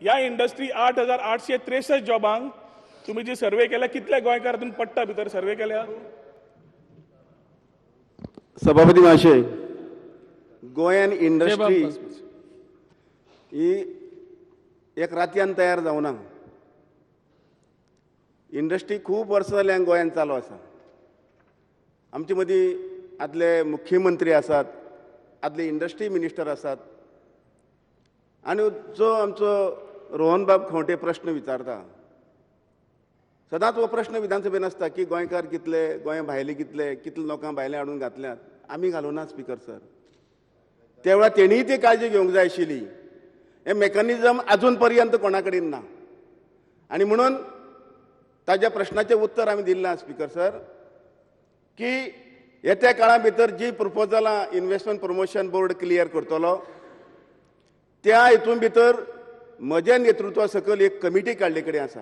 ह्या इंडस्ट्री 8,863 जॉबांक तुम्ही जी सर्वे केल्या कितल्या गोंयकारांतून पडटा भितर सर्वे केल्या? सभापती महाशय, गोंयान इंडस्ट्री ही एक रातयान तयार जावना. इंडस्ट्री खूप वर्सां जाली हांगा गोंयान चालू आसा. आमचे मदीं आदले मुख्यमंत्री आसात, आदले इंडस्ट्री मिनिस्टर आसात, आनी जो आमचो रोहनबाब खंवटे प्रश्न विचारता सदांच हो प्रश्न विधानसभेन आसता की गोंयकार कितले, गोंया भायले कितले लोकांक भायले हाडून घातल्यात. आमी घालूना स्पीकर सर. त्या वेळार तेणीय ती काळजी घेवंक जाय आशिल्ली. हे मेकॅनिझम अजून पर्यंत कोणा कडेन ना. आनी म्हणून ताज्या प्रश्नाचें उत्तर आमी दिल्लें स्पीकर सर की येत्या काळा भितर जी प्रपोजलां इन्व्हेस्टमेंट प्रमोशन बोर्ड क्लियर करतलो त्या हितून भितर म्हज्या नेतृत्वा सकयल एक कमिटी काडले कडेन आसा.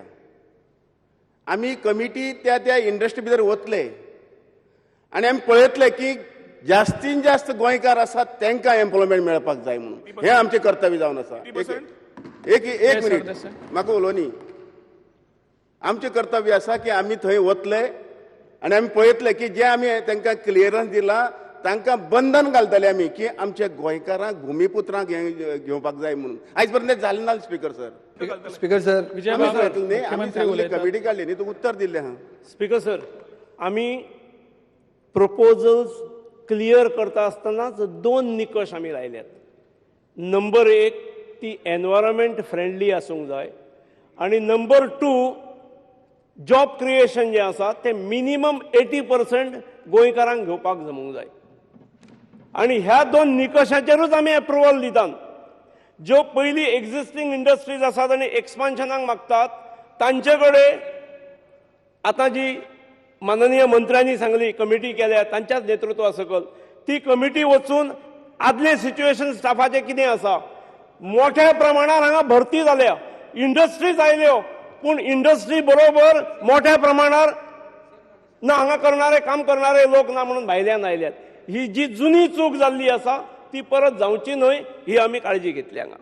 आमी कमिटी त्या इंडस्ट्री भितर वतले आनी आमी पळयतले की जास्तीन जास्त गोंयकार आसात तांकां एम्प्लॉयमेंट मेळपाक जाय म्हणून हें आमचें कर्तव्य जावन आसा. एक मिनीट म्हाका उलोवनी. आमचें कर्तव्य आसा की आमी थंय वतले आनी आमी पळयतले की जे आमी तांकां क्लियरन्स दिला तांकां बंधन घालतले आमी की आमच्या गोंयकारांक भुमिपुत्रांक घेवपाक जाय म्हणून. आयज पर्यंत जालें ना speaker sir. Speaker sir, committee काडली न्ही, तूं उत्तर दिल्लें आहा. स्पीकर सर, आमी प्रपोजल्स क्लियर करता आसतनाच 2 निकश आमी लायल्यात. नंबर 1 ती एनवायरमेंट फ्रेंडली आसूंक जाय आनी नंबर 2 जॉब क्रिएशन जें आसा तें मिनिमम 80% गोंयकारांक घेवपाक जमूंक जाय. आनी ह्या 2 निकशाचेरूच आमी अप्रुवल दितात. ज्यो पयलीं एक्झिस्टींग इंडस्ट्रीज आसात आनी एक्सपान्शनाक मागतात तांचे कडेन आतां जी माननीय मंत्र्यांनी सांगली कमिटी केल्या तांच्याच नेतृत्वा सकयल ती कमिटी वचून आदले सिच्युएशन स्टाफाचें कितें आसा, मोठ्या प्रमाणात हांगा भरती जाल्या, इंडस्ट्रीज आयल्यो, पूण इंडस्ट्री बरोबर मोठ्या प्रमाणात ना हांगा करणारे काम करणारे लोक ना म्हणून भायल्यान आयल्यात. ही जी जुनी चूक जाल्ली आसा ती परत जावची न्हय ही आमी काळजी घेतली हांगा.